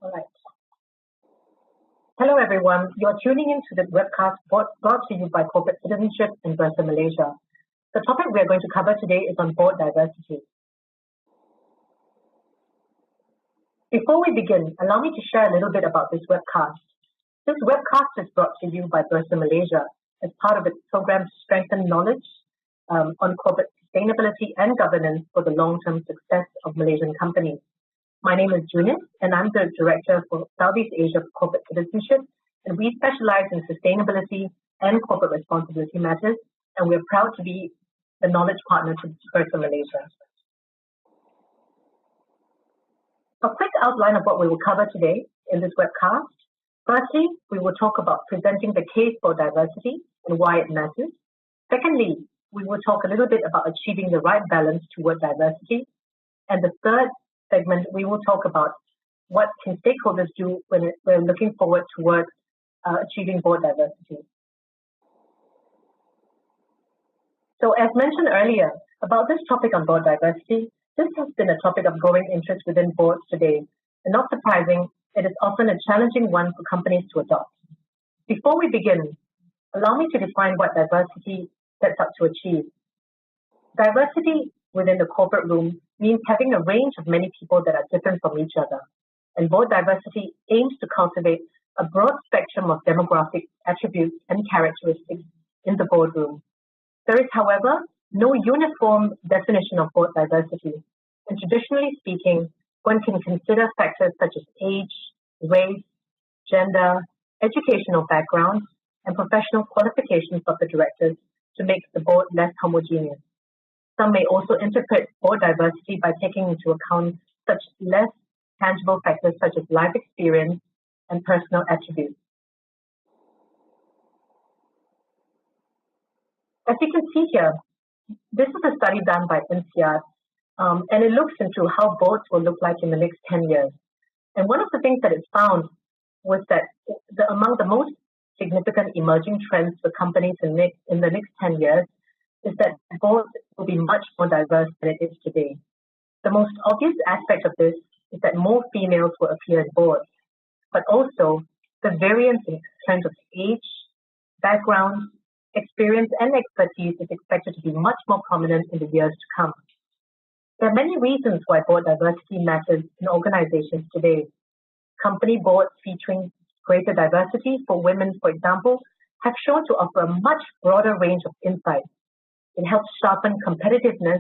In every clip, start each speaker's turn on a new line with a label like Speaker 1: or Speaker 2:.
Speaker 1: All right. Hello, everyone. You're tuning in to the webcast brought to you by Corporate Citizenship in Bursa, Malaysia. The topic we are going to cover today is on board diversity. Before we begin, allow me to share a little bit about this webcast. This webcast is brought to you by Bursa Malaysia as part of its program to strengthen knowledge on corporate sustainability and governance for the long-term success of Malaysian companies. My name is Junis, and I'm the Director for Southeast Asia Corporate Citizenship, and we specialize in sustainability and corporate responsibility matters, and we're proud to be the knowledge partner to Bursa Malaysia. A quick outline of what we will cover today in this webcast. Firstly, we will talk about presenting the case for diversity and why it matters. Secondly, we will talk a little bit about achieving the right balance toward diversity. And the third segment, we will talk about what can stakeholders do when we're looking forward towards achieving board diversity. So as mentioned earlier, about this topic on board diversity, this has been a topic of growing interest within boards today. And not surprising, it is often a challenging one for companies to adopt. Before we begin, allow me to define what diversity sets out to achieve. Diversity within the corporate room means having a range of many people that are different from each other. And board diversity aims to cultivate a broad spectrum of demographic attributes and characteristics in the boardroom. There is, however, no uniform definition of board diversity. And traditionally speaking, one can consider factors such as age, race, gender, educational background, and professional qualifications of the directors to make the board less homogeneous. Some may also interpret board diversity by taking into account such less tangible factors such as life experience and personal attributes. As you can see here, this is a study done by INSEAD, and it looks into how boards will look like in the next 10 years. And one of the things that it found was that among the most significant emerging trends for companies in the next 10 years is that boards will be much more diverse than it is today. The most obvious aspect of this is that more females will appear in boards, but also the variance in terms of age, background, experience, and expertise is expected to be much more prominent in the years to come. There are many reasons why board diversity matters in organizations today. Company boards featuring greater diversity for women, for example, have shown to offer a much broader range of insights. It helps sharpen competitiveness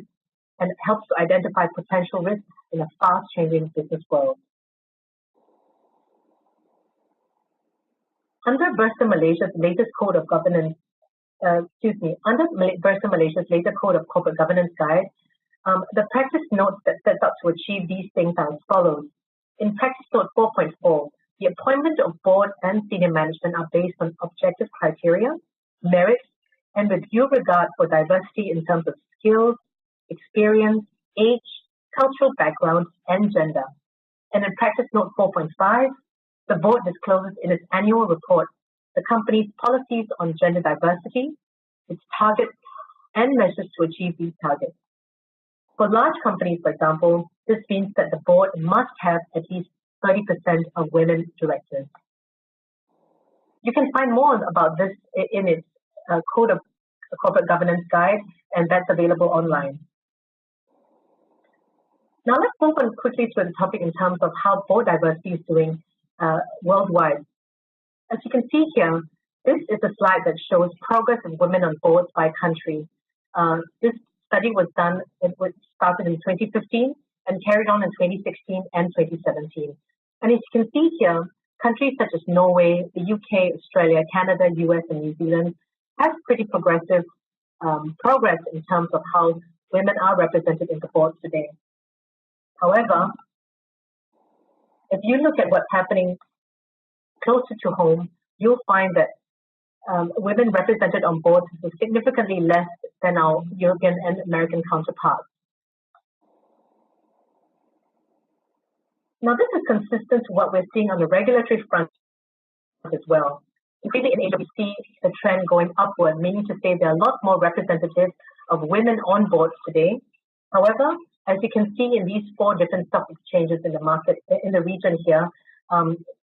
Speaker 1: and helps to identify potential risks in a fast-changing business world. Under Bursa Malaysia's latest code of governance, under Bursa Malaysia's latest code of corporate governance guide, the practice notes that sets out to achieve these things are as follows. In practice note 4.4, the appointment of board and senior management are based on objective criteria, merit, and with due regard for diversity in terms of skills, experience, age, cultural background, and gender. And in practice note 4.5, the board discloses in its annual report the company's policies on gender diversity, its targets, and measures to achieve these targets. For large companies, for example, this means that the board must have at least 30% of women directors. You can find more about this in its Code of Corporate Governance Guide, and that's available online. Now let's move on quickly to the topic in terms of how board diversity is doing worldwide. As you can see here, this is a slide that shows progress of women on boards by country. This study was done, started in 2015 and carried on in 2016 and 2017. And as you can see here, countries such as Norway, the UK, Australia, Canada, US, and New Zealand have pretty progressive progress in terms of how women are represented in the boards today. However, if you look at what's happening closer to home, you'll find that women represented on boards is significantly less than our European and American counterparts. Now, this is consistent to what we're seeing on the regulatory front as well. Increasingly in Asia, we see the trend going upward, meaning to say there are a lot more representatives of women on boards today. However, as you can see in these 4 different stock exchanges in the market, in the region here,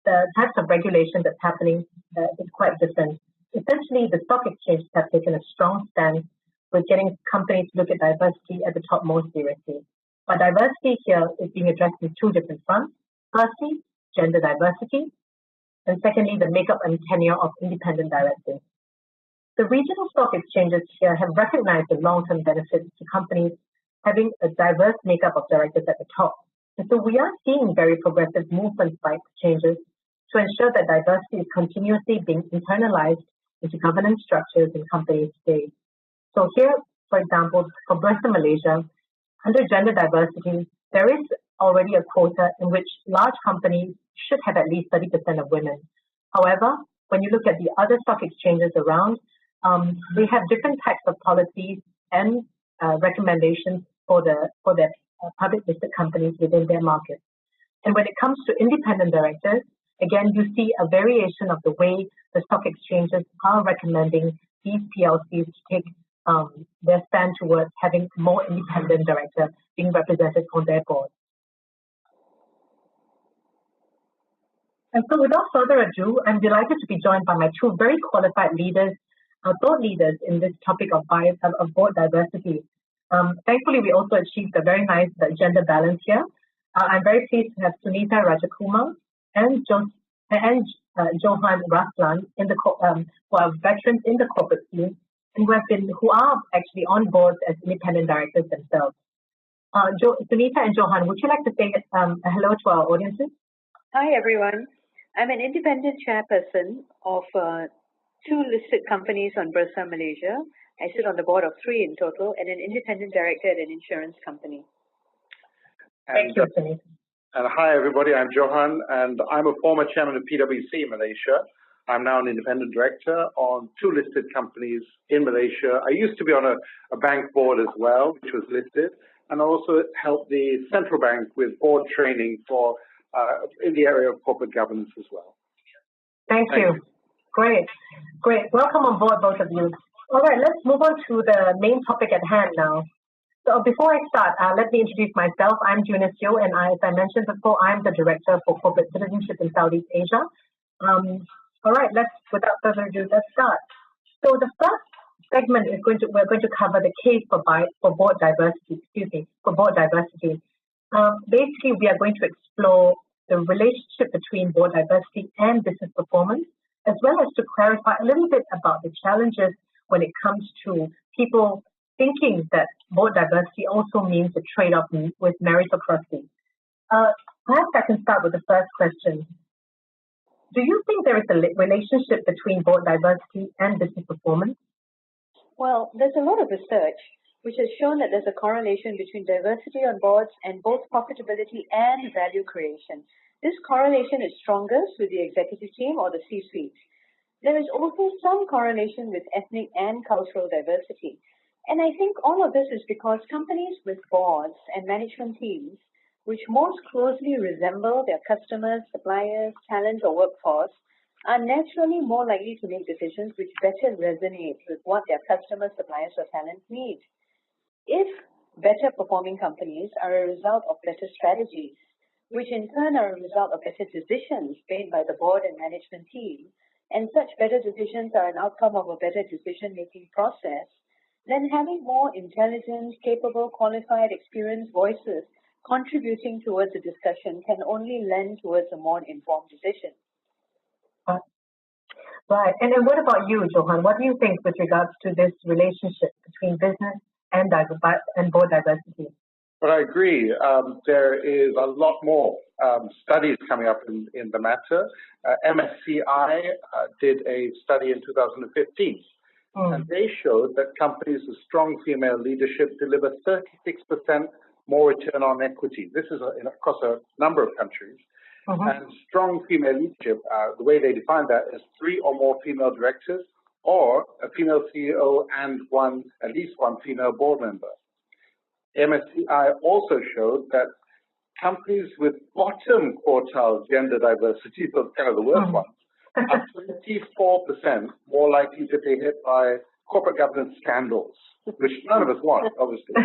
Speaker 1: the types of regulation that's happening is quite different. Essentially, the stock exchanges have taken a strong stance with getting companies to look at diversity at the top most seriously. But diversity here is being addressed in two different fronts. Firstly, gender diversity, and secondly, the makeup and tenure of independent directors. The regional stock exchanges here have recognized the long-term benefits to companies having a diverse makeup of directors at the top. And so we are seeing very progressive movements by exchanges to ensure that diversity is continuously being internalized into governance structures in companies today. So here, for example, for Bursa Malaysia, under gender diversity, there is already a quota in which large companies should have at least 30% of women. However, when you look at the other stock exchanges around, they have different types of policies and recommendations for their public listed companies within their market. And when it comes to independent directors, again, you see a variation of the way the stock exchanges are recommending these PLCs to take their stand towards having more independent director being represented on their board. And so without further ado, I'm delighted to be joined by my two very qualified leaders, thought leaders in this topic of board diversity. Thankfully, we also achieved a very nice gender balance here. I'm very pleased to have Sunita Rajakumar and Johan Raslan who are veterans in the corporate scene and who are actually on boards as independent directors themselves. Sunita and Johan, would you like to say hello to our audiences?
Speaker 2: Hi, everyone. I'm an independent chairperson of two listed companies on Bursa Malaysia. I sit on the board of 3 in total and an independent director at an insurance company.
Speaker 1: Thank you, Sunita.
Speaker 3: And hi, everybody. I'm Johan, and I'm a former chairman of PwC Malaysia. I'm now an independent director on 2 listed companies in Malaysia. I used to be on a bank board as well, which was listed, and I also helped the central bank with board training for in the area of corporate governance as well.
Speaker 1: Thank you. Great. Welcome on board, both of you. All right, let's move on to the main topic at hand now. So before I start, let me introduce myself. I'm Eunice Yeo, and as I mentioned before, I'm the Director for Corporate Citizenship in Southeast Asia. All right, without further ado, let's start. So the first segment is we're going to cover the case for board diversity. Basically, we are going to explore the relationship between board diversity and business performance, as well as to clarify a little bit about the challenges when it comes to people thinking that board diversity also means a trade-off with meritocracy. Perhaps I can start with the first question. Do you think there is a relationship between board diversity and business performance?
Speaker 2: Well, there's a lot of research which has shown that there's a correlation between diversity on boards and both profitability and value creation. This correlation is strongest with the executive team or the C-suite. There is also some correlation with ethnic and cultural diversity. And I think all of this is because companies with boards and management teams which most closely resemble their customers, suppliers, talent, or workforce are naturally more likely to make decisions which better resonate with what their customers, suppliers, or talent need. If better performing companies are a result of better strategies, which in turn are a result of better decisions made by the board and management team, and such better decisions are an outcome of a better decision-making process, then having more intelligent, capable, qualified, experienced voices contributing towards a discussion can only lend towards a more informed decision.
Speaker 1: Right. And then what about you, Johan? What do you think with regards to this relationship between business and board diversity?
Speaker 3: Well, I agree. There is a lot more studies coming up in the matter. MSCI did a study in 2015, and they showed that companies with strong female leadership deliver 36% more return on equity. This is across a number of countries. And strong female leadership, the way they define that is 3 or more female directors or a female CEO and at least one female board member. MSCI also showed that companies with bottom quartile gender diversity, so kind of the worst ones, are 24% more likely to be hit by corporate governance scandals, which none of us want, obviously.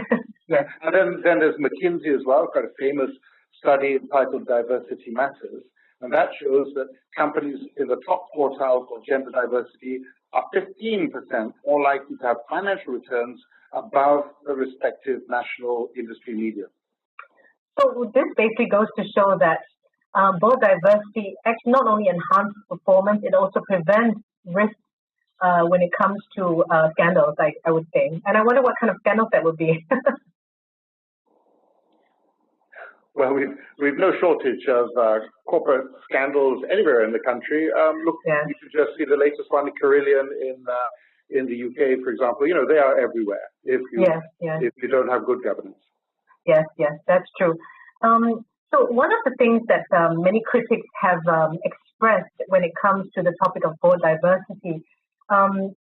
Speaker 3: Yeah. And then there's McKinsey as well, quite a famous study entitled Diversity Matters, And that shows that companies in the top quartile for gender diversity are 15% more likely to have financial returns above the respective national industry median.
Speaker 1: So this basically goes to show that board diversity actually not only enhances performance, it also prevents risk when it comes to scandals, I would say. And I wonder what kind of scandals that would be.
Speaker 3: Well, we've no shortage of corporate scandals anywhere in the country. Look, you should just see the latest one, Carillion in the UK, for example. You know, they are everywhere if you don't have good governance.
Speaker 1: Yes, that's true. So one of the things that many critics have expressed when it comes to the topic of board diversity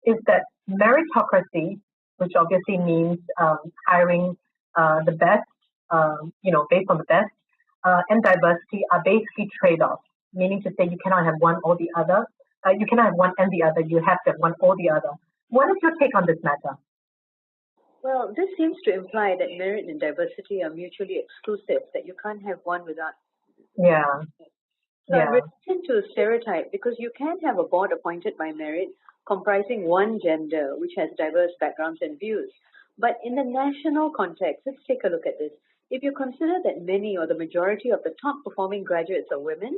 Speaker 1: is that meritocracy, which obviously means hiring the best, based on the best, and diversity are basically trade-offs, meaning to say you cannot have one or the other. You cannot have one and the other. You have to have one or the other. What is your take on this matter?
Speaker 2: Well, this seems to imply that merit and diversity are mutually exclusive, that you can't have one without. So I'm resistant to a stereotype because you can have a board appointed by merit comprising one gender which has diverse backgrounds and views. But in the national context, let's take a look at this. If you consider that many or the majority of the top performing graduates are women,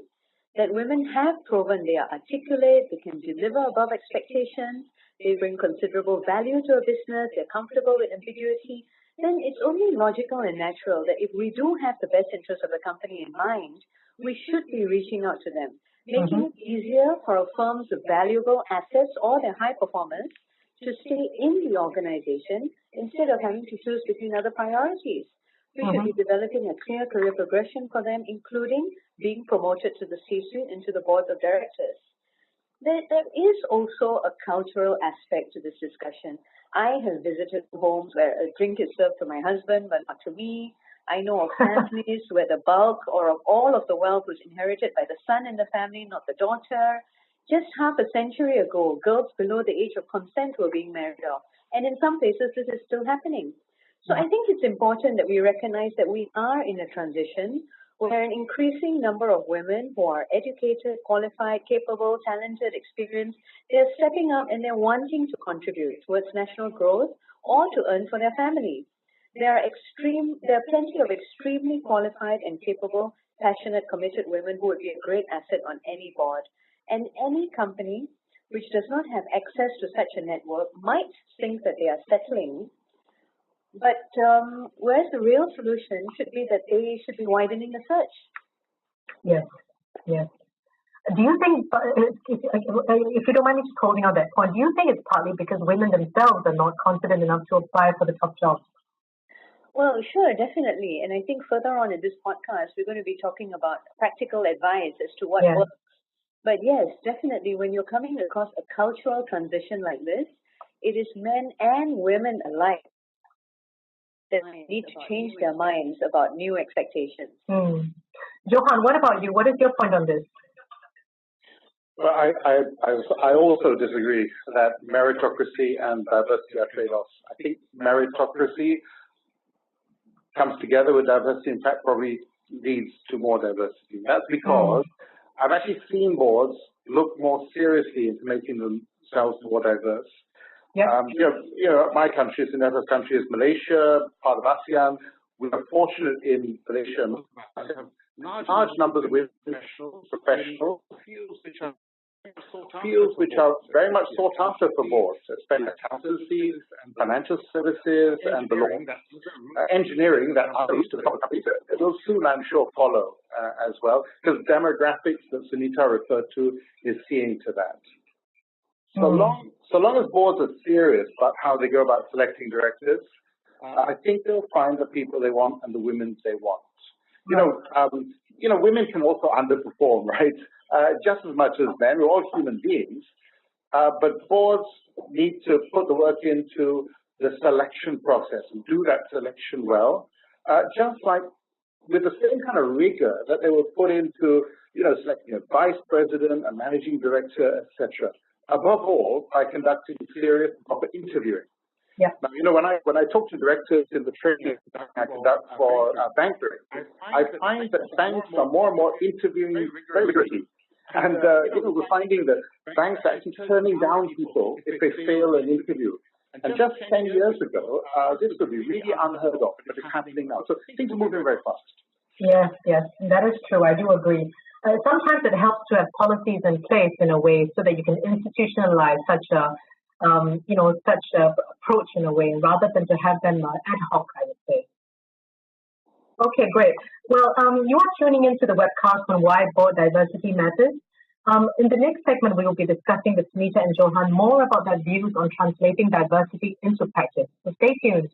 Speaker 2: that women have proven they are articulate, they can deliver above expectations, they bring considerable value to a business, they're comfortable with ambiguity, then it's only logical and natural that if we do have the best interest of the company in mind, we should be reaching out to them, making it easier for a firm's valuable assets or their high performers to stay in the organization instead of having to choose between other priorities. We should be developing a clear career progression for them, including being promoted to the C-suite and to the board of directors. There is also a cultural aspect to this discussion. I have visited homes where a drink is served to my husband, but not to me. I know of families where the bulk or of all of the wealth was inherited by the son in the family, not the daughter. Just half a century ago, girls below the age of consent were being married off. And in some places, this is still happening. So I think it's important that we recognize that we are in a transition where an increasing number of women who are educated, qualified, capable, talented, experienced, they're stepping up and they're wanting to contribute towards national growth or to earn for their family. There are plenty of extremely qualified and capable, passionate, committed women who would be a great asset on any board. And any company which does not have access to such a network might think that they are settling. But whereas the real solution should be that they should be widening the search.
Speaker 1: Yes. Do you think, if you don't mind me just holding on that point, do you think it's partly because women themselves are not confident enough to apply for the top jobs?
Speaker 2: Well, sure, definitely. And I think further on in this podcast, we're going to be talking about practical advice as to what works. But yes, definitely, when you're coming across a cultural transition like this, it is men and women alike that need to change their minds about new expectations.
Speaker 1: Johan, what about you? What is your point on this?
Speaker 3: Well, I also disagree that meritocracy and diversity are trade-offs. I think meritocracy comes together with diversity, in fact, probably leads to more diversity. That's because I've actually seen boards look more seriously into making themselves more diverse. My country, Sunetra's country, is Malaysia, part of ASEAN. We are fortunate in Malaysia and have large numbers of women professionals, fields which are very much sought after for boards, especially accountancy, financial services, and the law. Engineering, that are used to the companies, it will soon, I'm sure, follow as well, because demographics that Sunita referred to is seeing to that. So long as boards are serious about how they go about selecting directors, I think they'll find the people they want and the women they want. Women can also underperform, right? Just as much as men. We're all human beings. But boards need to put the work into the selection process and do that selection well, just like with the same kind of rigor that they will put into, selecting a vice president, a managing director, etc. Above all, by conducting serious and proper interviewing.
Speaker 1: Yeah.
Speaker 3: Now, when I talk to directors in the training I conduct for bank directors, I find that banks are more and more interviewing very rigorously. And we're finding that banks are actually turning down people if they fail an interview. And just 10 years ago, this would be really unheard of, but it's happening now. So things are moving very fast.
Speaker 1: Yes, that is true. I do agree. Sometimes it helps to have policies in place in a way so that you can institutionalize such a approach in a way rather than to have them ad hoc, I would say. Okay, great. Well, you are tuning into the webcast on why board diversity matters. In the next segment, we will be discussing with Sunita and Johan more about their views on translating diversity into practice. So stay tuned.